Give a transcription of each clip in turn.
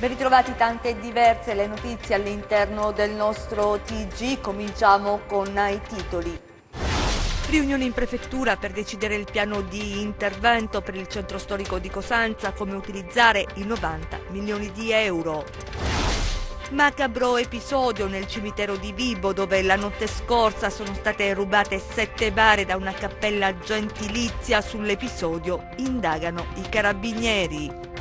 Ben ritrovati, tante e diverse le notizie all'interno del nostro TG. Cominciamo con i titoli. Riunione in prefettura per decidere il piano di intervento per il centro storico di Cosenza, come utilizzare i 90 milioni di euro. Macabro episodio nel cimitero di Vibo, dove la notte scorsa sono state rubate 7 bare da una cappella gentilizia. Sull'episodio indagano i carabinieri.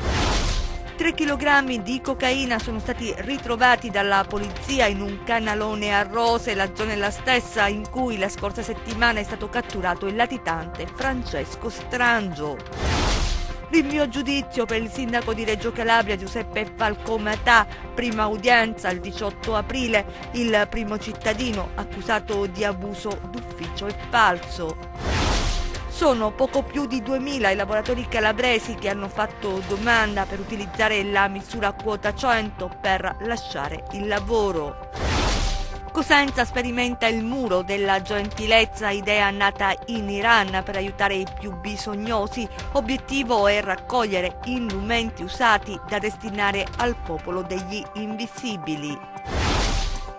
3 chilogrammi di cocaina sono stati ritrovati dalla polizia in un canalone a Rose, la zona è la stessa in cui la scorsa settimana è stato catturato il latitante Francesco Strangio. Rinvio a giudizio per il sindaco di Reggio Calabria Giuseppe Falcomatà, prima udienza il 18 aprile, il primo cittadino accusato di abuso d'ufficio è falso. Sono poco più di 2000 i lavoratori calabresi che hanno fatto domanda per utilizzare la misura quota 100 per lasciare il lavoro. Cosenza sperimenta il muro della gentilezza, idea nata in Iran per aiutare i più bisognosi. Obiettivo è raccogliere indumenti usati da destinare al popolo degli invisibili.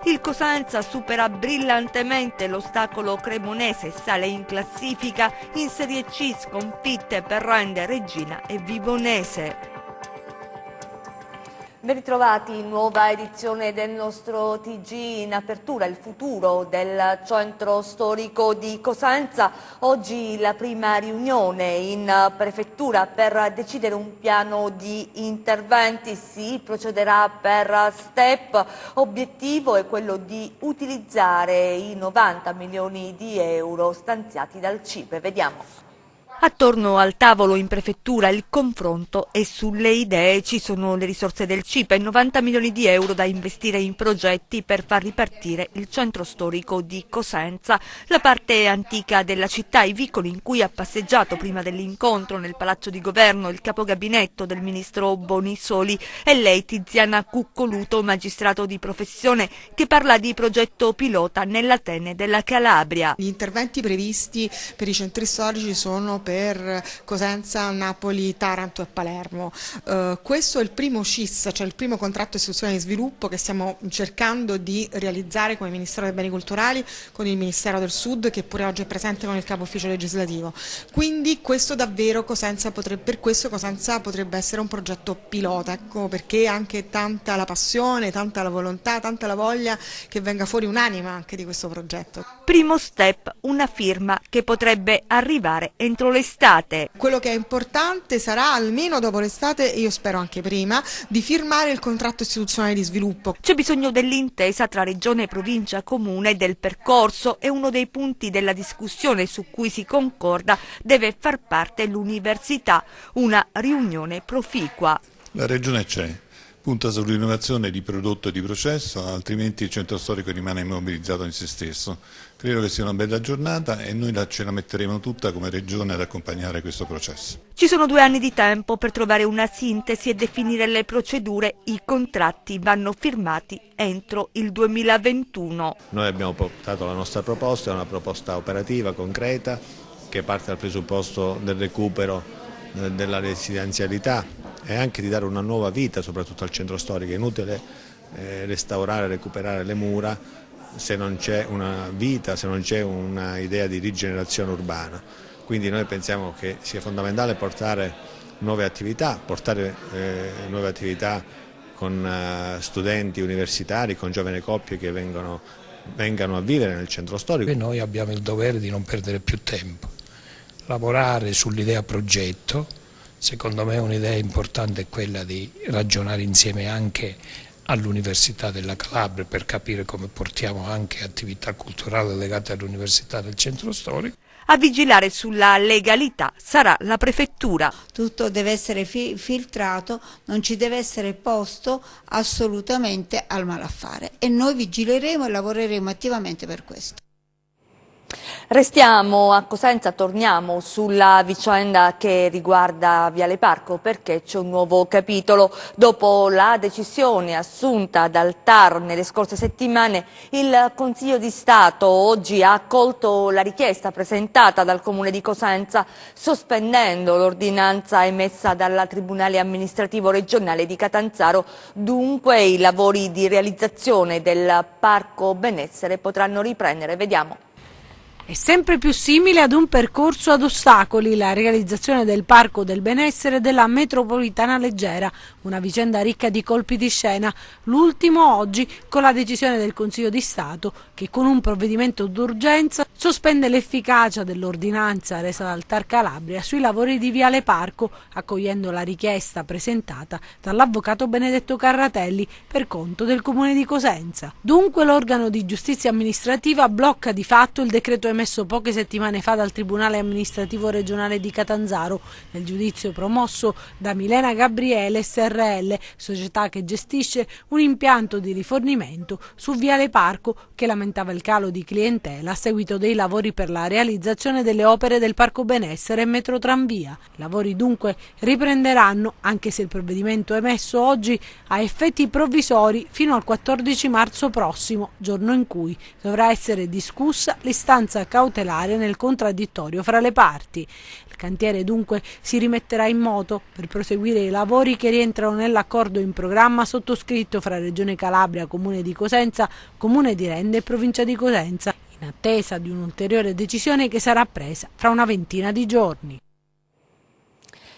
Il Cosenza supera brillantemente l'ostacolo cremonese e sale in classifica. In Serie C sconfitte per Rende, Regina e Vibonese. Ben ritrovati, nuova edizione del nostro TG. In apertura il futuro del centro storico di Cosenza. Oggi la prima riunione in prefettura per decidere un piano di interventi. Si procederà per step. Obiettivo è quello di utilizzare i 90 milioni di euro stanziati dal CIPE. Vediamo. Attorno al tavolo in prefettura il confronto è sulle idee. Ci sono le risorse del CIPE, 90 milioni di euro da investire in progetti per far ripartire il centro storico di Cosenza, la parte antica della città, i vicoli in cui ha passeggiato prima dell'incontro nel Palazzo di Governo il capogabinetto del ministro Bonisoli e lei Tiziana Cuccoluto, magistrato di professione, che parla di progetto pilota nell'Atene della Calabria. Gli interventi previsti per i centri storici sono per Cosenza, Napoli, Taranto e Palermo. Questo è il primo CIS, cioè il primo contratto di istituzione di sviluppo che stiamo cercando di realizzare come Ministero dei Beni Culturali, con il Ministero del Sud, che pure oggi è presente con il capo ufficio legislativo. Quindi questo davvero per questo Cosenza potrebbe essere un progetto pilota, ecco perché anche tanta la passione, tanta la volontà, tanta la voglia che venga fuori un'anima anche di questo progetto. Primo step, una firma che potrebbe arrivare entro l'estate. Quello che è importante sarà almeno dopo l'estate, e io spero anche prima, di firmare il contratto istituzionale di sviluppo. C'è bisogno dell'intesa tra Regione, Provincia, Comune e del percorso. È uno dei punti della discussione su cui si concorda deve far parte l'università, una riunione proficua. La Regione c'è. Punta sull'innovazione di prodotto e di processo, altrimenti il centro storico rimane immobilizzato in se stesso. Credo che sia una bella giornata e noi ce la metteremo tutta come Regione ad accompagnare questo processo. Ci sono 2 anni di tempo per trovare una sintesi e definire le procedure. I contratti vanno firmati entro il 2021. Noi abbiamo portato la nostra proposta, è una proposta operativa, concreta, che parte dal presupposto del recupero della residenzialità e anche di dare una nuova vita soprattutto al centro storico. È inutile restaurare, recuperare le mura se non c'è una vita, se non c'è un'idea di rigenerazione urbana. Quindi noi pensiamo che sia fondamentale portare nuove attività con studenti universitari, con giovani coppie che vengano a vivere nel centro storico. E noi abbiamo il dovere di non perdere più tempo, lavorare sull'idea progetto. Secondo me un'idea importante è quella di ragionare insieme anche all'Università della Calabria per capire come portiamo anche attività culturali legate all'Università del Centro Storico. A vigilare sulla legalità sarà la prefettura. Tutto deve essere filtrato, non ci deve essere posto assolutamente al malaffare e noi vigileremo e lavoreremo attivamente per questo. Restiamo a Cosenza, torniamo sulla vicenda che riguarda Viale Parco perché c'è un nuovo capitolo. Dopo la decisione assunta dal TAR nelle scorse settimane, il Consiglio di Stato oggi ha accolto la richiesta presentata dal Comune di Cosenza, sospendendo l'ordinanza emessa dal Tribunale amministrativo regionale di Catanzaro. Dunque i lavori di realizzazione del Parco Benessere potranno riprendere. Vediamo. È sempre più simile ad un percorso ad ostacoli la realizzazione del Parco del Benessere della metropolitana leggera, una vicenda ricca di colpi di scena, l'ultimo oggi con la decisione del Consiglio di Stato che con un provvedimento d'urgenza sospende l'efficacia dell'ordinanza resa dal TAR Calabria sui lavori di Viale Parco, accogliendo la richiesta presentata dall'avvocato Benedetto Carratelli per conto del Comune di Cosenza. Dunque l'organo di giustizia amministrativa blocca di fatto il decreto emesso poche settimane fa dal Tribunale amministrativo regionale di Catanzaro nel giudizio promosso da Milena Gabriele SRL, società che gestisce un impianto di rifornimento su Viale Parco che lamentava il calo di clientela a seguito dei lavori per la realizzazione delle opere del Parco Benessere e metrotranvia. I lavori dunque riprenderanno, anche se il provvedimento emesso oggi ha effetti provvisori fino al 14 marzo prossimo, giorno in cui dovrà essere discussa l'istanza cautelare nel contraddittorio fra le parti. Il cantiere dunque si rimetterà in moto per proseguire i lavori che rientrano nell'accordo in programma sottoscritto fra Regione Calabria, Comune di Cosenza, Comune di Rende e Provincia di Cosenza, in attesa di un'ulteriore decisione che sarà presa fra una ventina di giorni.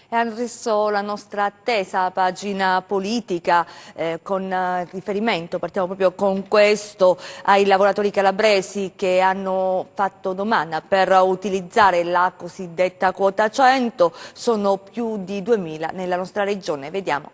E adesso la nostra attesa pagina politica con riferimento, partiamo proprio con questo, ai lavoratori calabresi che hanno fatto domanda per utilizzare la cosiddetta quota 100, sono più di 2000 nella nostra regione, vediamo.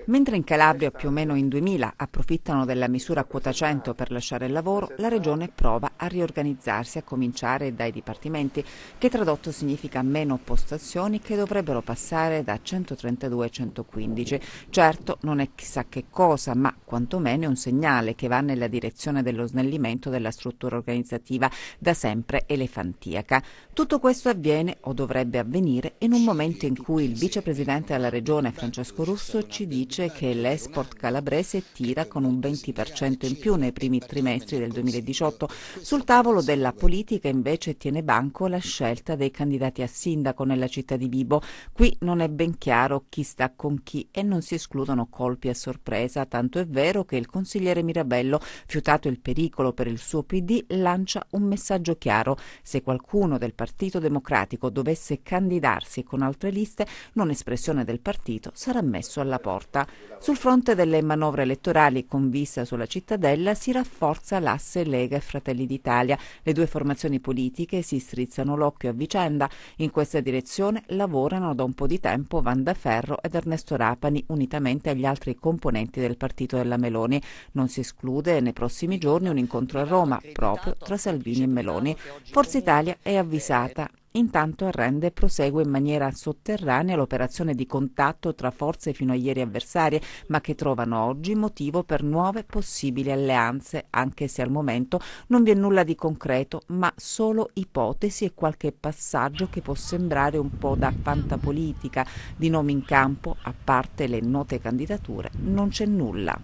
Mentre in Calabria più o meno in 2000 approfittano della misura quota 100 per lasciare il lavoro, la Regione prova a riorganizzarsi, a cominciare dai dipartimenti, che tradotto significa meno postazioni che dovrebbero passare da 132 a 115. Certo, non è chissà che cosa, ma quantomeno è un segnale che va nella direzione dello snellimento della struttura organizzativa da sempre elefantiaca. Tutto questo avviene o dovrebbe avvenire in un momento in cui il vicepresidente della Regione, Francesco Russo, ci dice che l'export calabrese tira con un 20% in più nei primi trimestri del 2018. Sul tavolo della politica invece tiene banco la scelta dei candidati a sindaco nella città di Vibo. Qui non è ben chiaro chi sta con chi e non si escludono colpi a sorpresa, tanto è vero che il consigliere Mirabello, fiutato il pericolo per il suo PD, lancia un messaggio chiaro: se qualcuno del Partito Democratico dovesse candidarsi con altre liste, non espressione del partito, sarà messo alla porta. Sul fronte delle manovre elettorali con vista sulla cittadella si rafforza l'asse Lega e Fratelli d'Italia. Le due formazioni politiche si strizzano l'occhio a vicenda. In questa direzione lavorano da un po' di tempo Wanda Ferro ed Ernesto Rapani, unitamente agli altri componenti del partito della Meloni. Non si esclude nei prossimi giorni un incontro a Roma, proprio tra Salvini e Meloni. Forza Italia è avvisata. Intanto a Rende prosegue in maniera sotterranea l'operazione di contatto tra forze fino a ieri avversarie, ma che trovano oggi motivo per nuove possibili alleanze, anche se al momento non vi è nulla di concreto, ma solo ipotesi e qualche passaggio che può sembrare un po' da fantapolitica. Di nomi in campo, a parte le note candidature, non c'è nulla.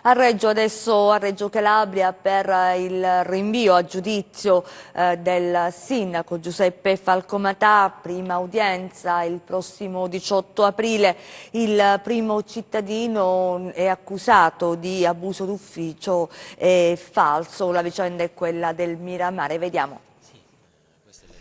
A Reggio Calabria per il rinvio a giudizio del sindaco Giuseppe Falcomatà, prima udienza il prossimo 18 aprile. Il primo cittadino è accusato di abuso d'ufficio e falso, la vicenda è quella del Miramare, vediamo.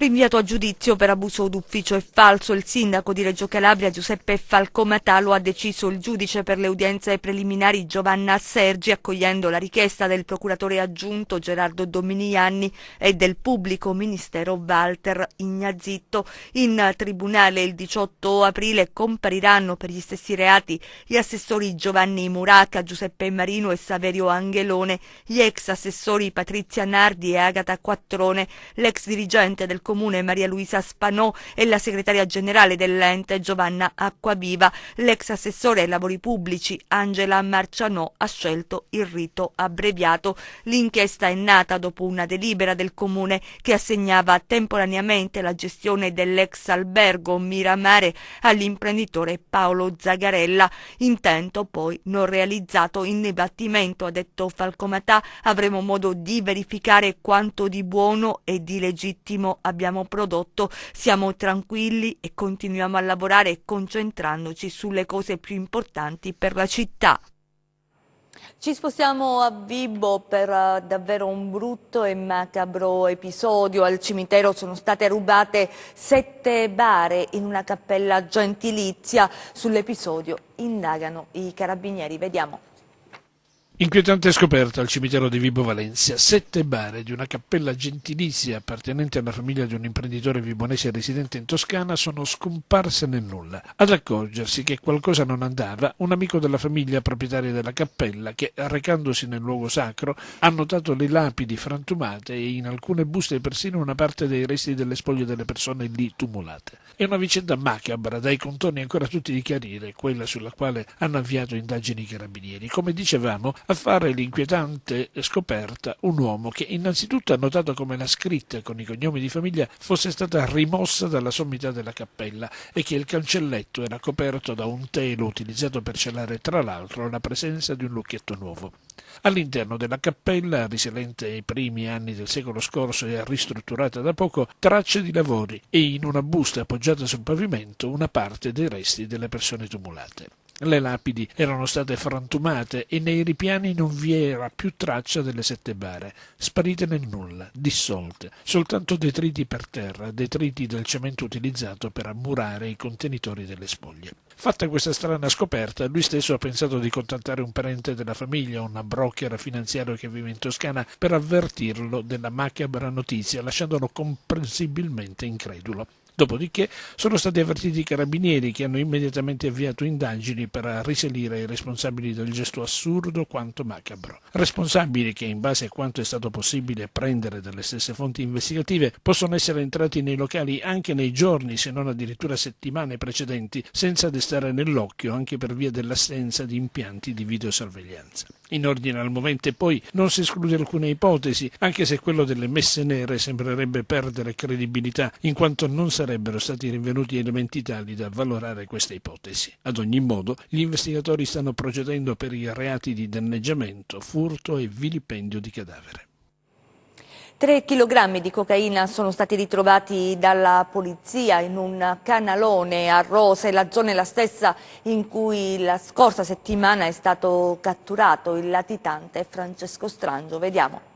Rinviato a giudizio per abuso d'ufficio e falso, il sindaco di Reggio Calabria Giuseppe Falcomatà lo ha deciso il giudice per le udienze preliminari Giovanna Sergi, accogliendo la richiesta del procuratore aggiunto Gerardo Dominiani e del pubblico ministero Walter Ignazitto. In tribunale il 18 aprile compariranno per gli stessi reati gli assessori Giovanni Muraca, Giuseppe Marino e Saverio Angelone, gli ex assessori Patrizia Nardi e Agata Quattrone, l'ex dirigente del comune Maria Luisa Spanò e la segretaria generale dell'ente Giovanna Acquaviva. L'ex assessore ai lavori pubblici Angela Marcianò ha scelto il rito abbreviato. L'inchiesta è nata dopo una delibera del comune che assegnava temporaneamente la gestione dell'ex albergo Miramare all'imprenditore Paolo Zagarella, intento poi non realizzato. In dibattimento, ha detto Falcomatà, avremo modo di verificare quanto di buono e di legittimo abbiamo prodotto. Siamo tranquilli e continuiamo a lavorare concentrandoci sulle cose più importanti per la città. Ci spostiamo a Vibo per davvero un brutto e macabro episodio. Al cimitero sono state rubate 7 bare in una cappella gentilizia. Sull'episodio indagano i carabinieri. Vediamo. Inquietante scoperta al cimitero di Vibo Valencia. 7 bare di una cappella gentilizia appartenente alla famiglia di un imprenditore vibonese residente in Toscana sono scomparse nel nulla. Ad accorgersi che qualcosa non andava, un amico della famiglia proprietaria della cappella, che recandosi nel luogo sacro ha notato le lapidi frantumate e in alcune buste persino una parte dei resti delle spoglie delle persone lì tumulate. È una vicenda macabra, dai contorni ancora tutti di chiarire, quella sulla quale hanno avviato indagini i carabinieri. Come dicevamo, a fare l'inquietante scoperta un uomo che innanzitutto ha notato come la scritta con i cognomi di famiglia fosse stata rimossa dalla sommità della cappella e che il cancelletto era coperto da un telo utilizzato per celare tra l'altro la presenza di un lucchetto nuovo. All'interno della cappella, risalente ai primi anni del secolo scorso e ristrutturata da poco, tracce di lavori e in una busta appoggiata sul pavimento una parte dei resti delle persone tumulate. Le lapidi erano state frantumate e nei ripiani non vi era più traccia delle 7 bare, sparite nel nulla, dissolte, soltanto detriti per terra, detriti del cemento utilizzato per ammurare i contenitori delle spoglie. Fatta questa strana scoperta, lui stesso ha pensato di contattare un parente della famiglia, un broker finanziario che vive in Toscana, per avvertirlo della macabra notizia, lasciandolo comprensibilmente incredulo. Dopodiché sono stati avvertiti i carabinieri, che hanno immediatamente avviato indagini per risalire ai responsabili del gesto assurdo quanto macabro. Responsabili che, in base a quanto è stato possibile prendere dalle stesse fonti investigative, possono essere entrati nei locali anche nei giorni, se non addirittura settimane precedenti, senza destare nell'occhio, anche per via dell'assenza di impianti di videosorveglianza. In ordine al movente poi non si esclude alcuna ipotesi, anche se quello delle messe nere sembrerebbe perdere credibilità, in quanto non sarebbero stati rinvenuti elementi tali da avvalorare questa ipotesi. Ad ogni modo, gli investigatori stanno procedendo per i reati di danneggiamento, furto e vilipendio di cadavere. 3 chilogrammi di cocaina sono stati ritrovati dalla polizia in un canalone a Rose. La zona è la stessa in cui la scorsa settimana è stato catturato il latitante Francesco Strangio. Vediamo.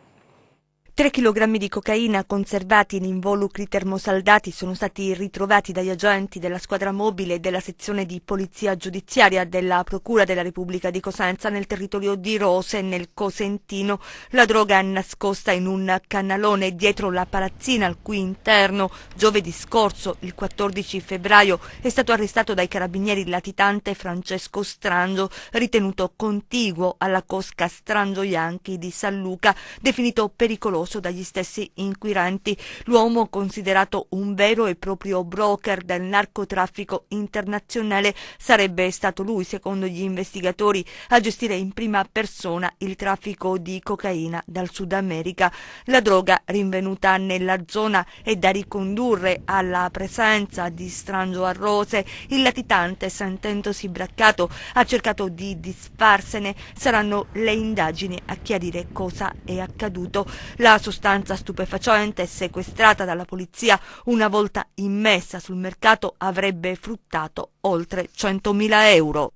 3 chilogrammi di cocaina conservati in involucri termosaldati sono stati ritrovati dagli agenti della squadra mobile della sezione di polizia giudiziaria della Procura della Repubblica di Cosenza nel territorio di Rose, nel Cosentino. La droga è nascosta in un canalone dietro la palazzina, al cui interno giovedì scorso, il 14 febbraio, è stato arrestato dai carabinieri il latitante Francesco Strangio, ritenuto contiguo alla cosca Strangio Ianchi di San Luca, definito pericoloso dagli stessi inquirenti. L'uomo, considerato un vero e proprio broker del narcotraffico internazionale, sarebbe stato lui, secondo gli investigatori, a gestire in prima persona il traffico di cocaina dal Sud America. La droga rinvenuta nella zona è da ricondurre alla presenza di Strangio a Rose. Il latitante, sentendosi braccato, ha cercato di disfarsene. Saranno le indagini a chiarire cosa è accaduto. La sostanza stupefacente, sequestrata dalla polizia una volta immessa sul mercato, avrebbe fruttato oltre 100.000 euro.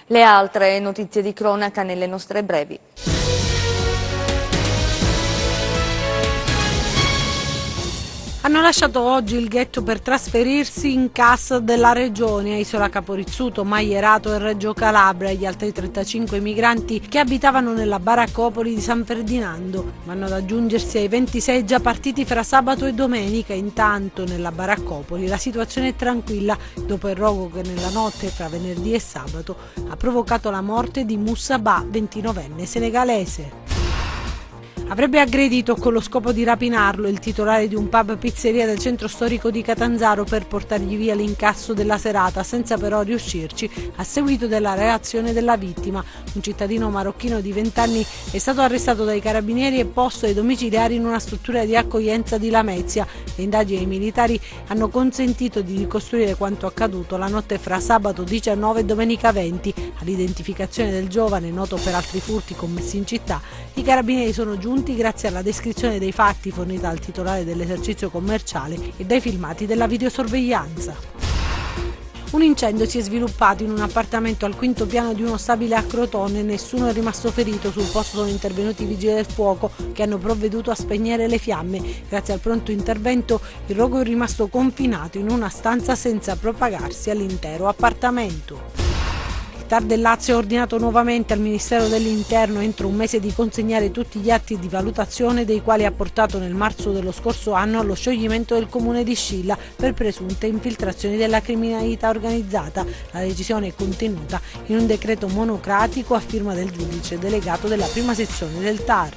Le altre notizie di cronaca nelle nostre brevi. Hanno lasciato oggi il ghetto per trasferirsi in cassa della regione a Isola Caporizzuto, Maierato e Reggio Calabria gli altri 35 migranti che abitavano nella baraccopoli di San Ferdinando. Vanno ad aggiungersi ai 26 già partiti fra sabato e domenica. Intanto nella baraccopoli la situazione è tranquilla dopo il rogo che nella notte fra venerdì e sabato ha provocato la morte di Moussa Ba, 29enne senegalese. Avrebbe aggredito con lo scopo di rapinarlo il titolare di un pub pizzeria del centro storico di Catanzaro per portargli via l'incasso della serata, senza però riuscirci, a seguito della reazione della vittima. Un cittadino marocchino di 20 anni è stato arrestato dai carabinieri e posto ai domiciliari in una struttura di accoglienza di Lamezia. Le indagini militari hanno consentito di ricostruire quanto accaduto la notte fra sabato 19 e domenica 20. All'identificazione del giovane, noto per altri furti commessi in città, i carabinieri sono giunti grazie alla descrizione dei fatti fornita al titolare dell'esercizio commerciale e dai filmati della videosorveglianza. Un incendio si è sviluppato in un appartamento al quinto piano di uno stabile a Crotone. Nessuno è rimasto ferito. Sul posto sono intervenuti i vigili del fuoco che hanno provveduto a spegnere le fiamme. Grazie al pronto intervento il rogo è rimasto confinato in una stanza senza propagarsi all'intero appartamento. Il TAR del Lazio ha ordinato nuovamente al Ministero dell'Interno entro un mese di consegnare tutti gli atti di valutazione dei quali ha portato nel marzo dello scorso anno allo scioglimento del comune di Scilla per presunte infiltrazioni della criminalità organizzata. La decisione è contenuta in un decreto monocratico a firma del giudice delegato della prima sezione del TAR.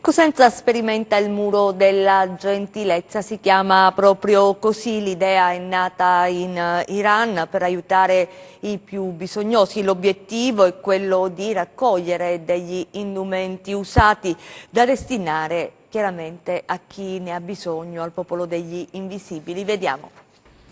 Cosenza sperimenta il muro della gentilezza, si chiama proprio così, l'idea è nata in Iran per aiutare i più bisognosi, l'obiettivo è quello di raccogliere degli indumenti usati da destinare chiaramente a chi ne ha bisogno, al popolo degli invisibili. Vediamo.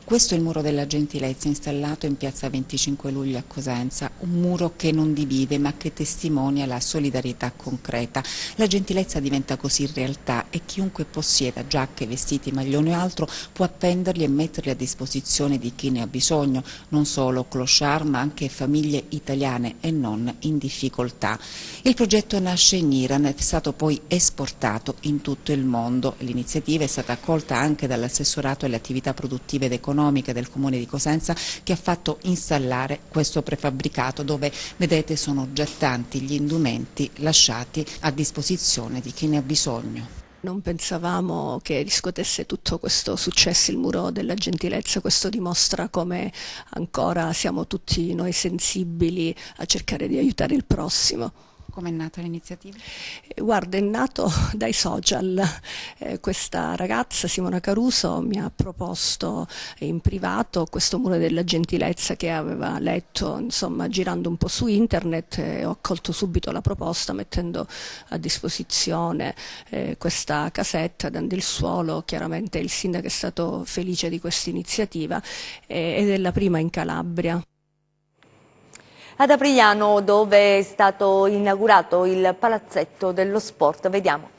Questo è il muro della gentilezza installato in piazza 25 luglio a Cosenza, un muro che non divide ma che testimonia la solidarietà concreta. La gentilezza diventa così realtà e chiunque possieda giacche, vestiti, maglioni o altro può appenderli e metterli a disposizione di chi ne ha bisogno, non solo clochard ma anche famiglie italiane e non in difficoltà. Il progetto nasce in Iran, è stato poi esportato in tutto il mondo. L'iniziativa è stata accolta anche dall'assessorato alle attività produttive ed economiche del Comune di Cosenza, che ha fatto installare questo prefabbricato dove, vedete, sono già tanti gli indumenti lasciati a disposizione di chi ne ha bisogno. Non pensavamo che riscuotesse tutto questo successo il muro della gentilezza. Questo dimostra come ancora siamo tutti noi sensibili a cercare di aiutare il prossimo. Come è nata l'iniziativa? Guarda, è nato dai social. Questa ragazza, Simona Caruso, mi ha proposto in privato questo muro della gentilezza che aveva letto, insomma, girando un po' su internet, e ho accolto subito la proposta mettendo a disposizione questa casetta, dando il suolo. Chiaramente il sindaco è stato felice di questa iniziativa ed è la prima in Calabria. Ad Aprigliano, dove è stato inaugurato il palazzetto dello sport, vediamo.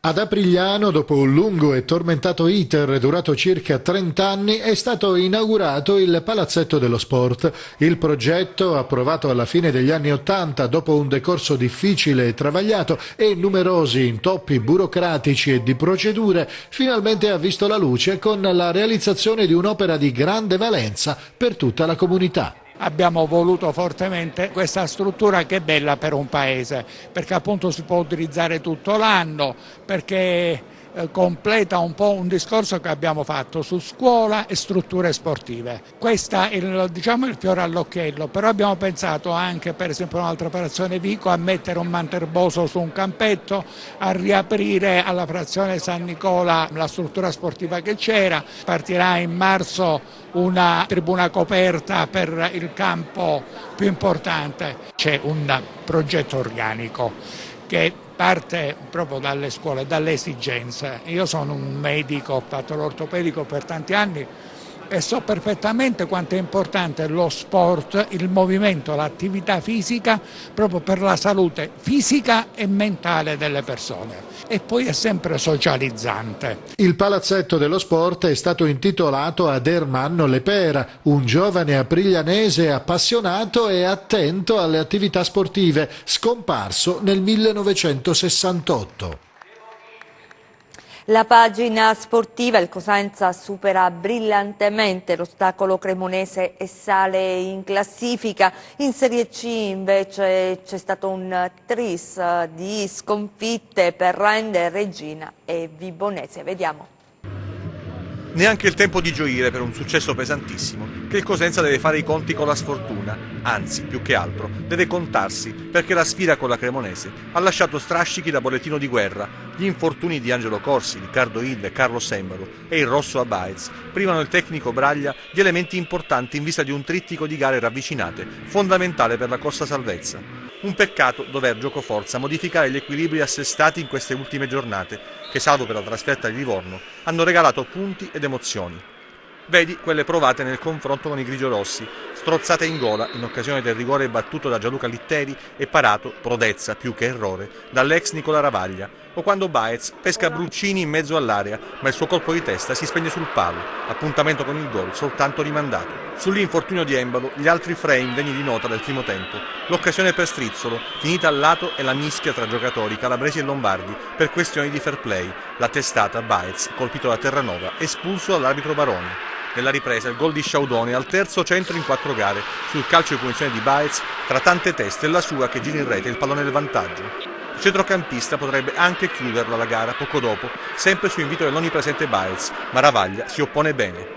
Ad Aprigliano, dopo un lungo e tormentato iter durato circa 30 anni, è stato inaugurato il Palazzetto dello Sport. Il progetto, approvato alla fine degli anni '80 dopo un decorso difficile e travagliato e numerosi intoppi burocratici e di procedure, finalmente ha visto la luce con la realizzazione di un'opera di grande valenza per tutta la comunità. Abbiamo voluto fortemente questa struttura che è bella per un paese, perché appunto si può utilizzare tutto l'anno, perché completa un po' un discorso che abbiamo fatto su scuola e strutture sportive. Questa è il fiore all'occhiello, però abbiamo pensato anche, per esempio un'altra operazione Vico, a mettere un manterboso su un campetto, a riaprire alla frazione San Nicola la struttura sportiva che c'era. Partirà in marzo una tribuna coperta per il campo più importante. C'è un progetto organico che parte proprio dalle scuole, dalle esigenze. Io sono un medico, ho fatto l'ortopedico per tanti anni e so perfettamente quanto è importante lo sport, il movimento, l'attività fisica proprio per la salute fisica e mentale delle persone. E poi è sempre socializzante. Il Palazzetto dello Sport è stato intitolato ad Ermanno Lepera, un giovane apriglianese appassionato e attento alle attività sportive, scomparso nel 1968. La pagina sportiva, il Cosenza supera brillantemente l'ostacolo cremonese e sale in classifica. In Serie C invece c'è stato un tris di sconfitte per Rende, Regina e Vibonese. Vediamo. Neanche il tempo di gioire per un successo pesantissimo. che il Cosenza deve fare i conti con la sfortuna, anzi, più che altro, deve contarsi, perché la sfida con la Cremonese ha lasciato strascichi da bollettino di guerra. Gli infortuni di Angelo Corsi, Riccardo Hill e Carlo Sembaro e il rosso a Baez privano il tecnico Braglia di elementi importanti in vista di un trittico di gare ravvicinate, fondamentale per la corsa salvezza. Un peccato dover giocoforza modificare gli equilibri assestati in queste ultime giornate, che salvo per la trasferta di Livorno, hanno regalato punti ed emozioni. Vedi quelle provate nel confronto con i grigiorossi, strozzate in gola in occasione del rigore battuto da Gianluca Litteri e parato, prodezza più che errore, dall'ex Nicola Ravaglia, o quando Baez pesca Bruccini in mezzo all'area, ma il suo colpo di testa si spegne sul palo, appuntamento con il gol soltanto rimandato. Sull'infortunio di Embalo, gli altri frame degni di nota del primo tempo, l'occasione per Strizzolo, finita al lato e la mischia tra giocatori calabresi e lombardi per questioni di fair play, la testata Baez, colpito da Terranova, espulso dall'arbitro Baroni. Nella ripresa il gol di Sciaudone al terzo centro in 4 gare, sul calcio di punizione di Baez, tra tante teste e la sua che gira in rete il pallone del vantaggio. Il centrocampista potrebbe anche chiuderla la gara poco dopo, sempre su invito dell'onnipresente Baez, ma Ravaglia si oppone bene.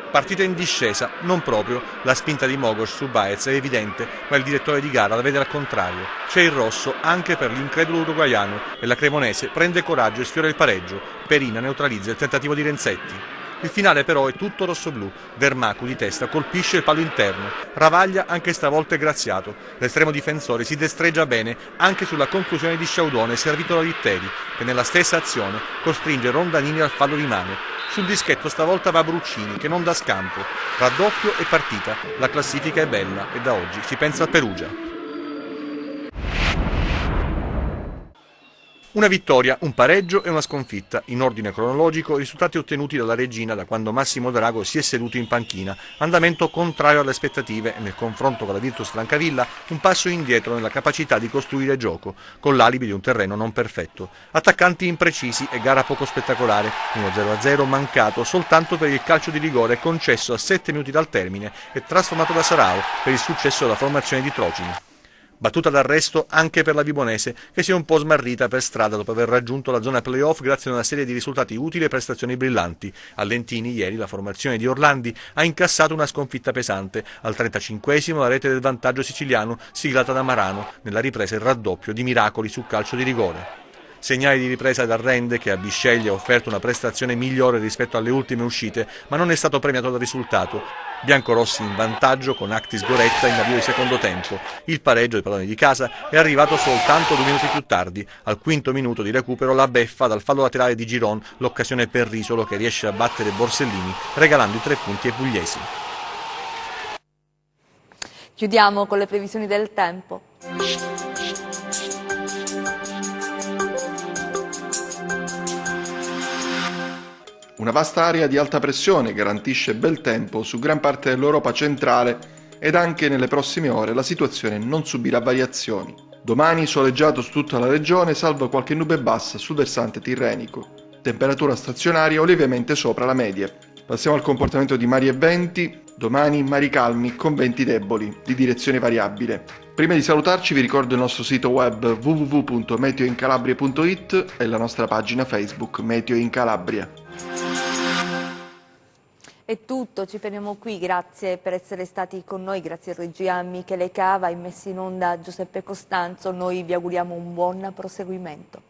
Partita in discesa, non proprio, la spinta di Mogos su Baez è evidente, ma il direttore di gara la vede al contrario. C'è il rosso anche per l'incredulo uruguaiano e la Cremonese prende coraggio e sfiora il pareggio. Perina neutralizza il tentativo di Renzetti. Il finale però è tutto rossoblù. Vermacu di testa colpisce il palo interno. Ravaglia anche stavolta è graziato. L'estremo difensore si destreggia bene anche sulla conclusione di Sciaudone servito da Litteri, che nella stessa azione costringe Rondanini al fallo di mano. Sul dischetto stavolta va Bruccini, che non dà scampo. Raddoppio e partita. La classifica è bella e da oggi si pensa a Perugia. Una vittoria, un pareggio e una sconfitta. In ordine cronologico, risultati ottenuti dalla Regina da quando Massimo Drago si è seduto in panchina. Andamento contrario alle aspettative e nel confronto con la Virtus Francavilla un passo indietro nella capacità di costruire gioco, con l'alibi di un terreno non perfetto. Attaccanti imprecisi e gara poco spettacolare. 1-0-0 mancato soltanto per il calcio di rigore concesso a 7 minuti dal termine e trasformato da Sarao per il successo della formazione di Trocini. Battuta d'arresto anche per la Vibonese, che si è un po' smarrita per strada dopo aver raggiunto la zona playoff grazie a una serie di risultati utili e prestazioni brillanti. A Lentini ieri la formazione di Orlandi ha incassato una sconfitta pesante. Al 35esimo la rete del vantaggio siciliano siglata da Marano, nella ripresa il raddoppio di Miracoli sul calcio di rigore. Segnali di ripresa da Rende, che a Bisceglie ha offerto una prestazione migliore rispetto alle ultime uscite, ma non è stato premiato dal risultato. Biancorossi in vantaggio con Actis Goretta in avvio di secondo tempo. Il pareggio dei padroni di casa è arrivato soltanto 2 minuti più tardi. Al quinto minuto di recupero la beffa dal fallo laterale di Giron, l'occasione per Risolo che riesce a battere Borsellini regalando i 3 punti ai pugliesi. Chiudiamo con le previsioni del tempo. Una vasta area di alta pressione garantisce bel tempo su gran parte dell'Europa centrale ed anche nelle prossime ore la situazione non subirà variazioni. Domani soleggiato su tutta la regione, salvo qualche nube bassa sul versante tirrenico. Temperatura stazionaria o lievemente sopra la media. Passiamo al comportamento di mari e venti. Domani mari calmi con venti deboli, di direzione variabile. Prima di salutarci vi ricordo il nostro sito web www.meteoincalabria.it e la nostra pagina Facebook Meteo in Calabria. È tutto, ci fermiamo qui, grazie per essere stati con noi, grazie a regia Michele Cava, in messa in onda Giuseppe Costanzo, noi vi auguriamo un buon proseguimento.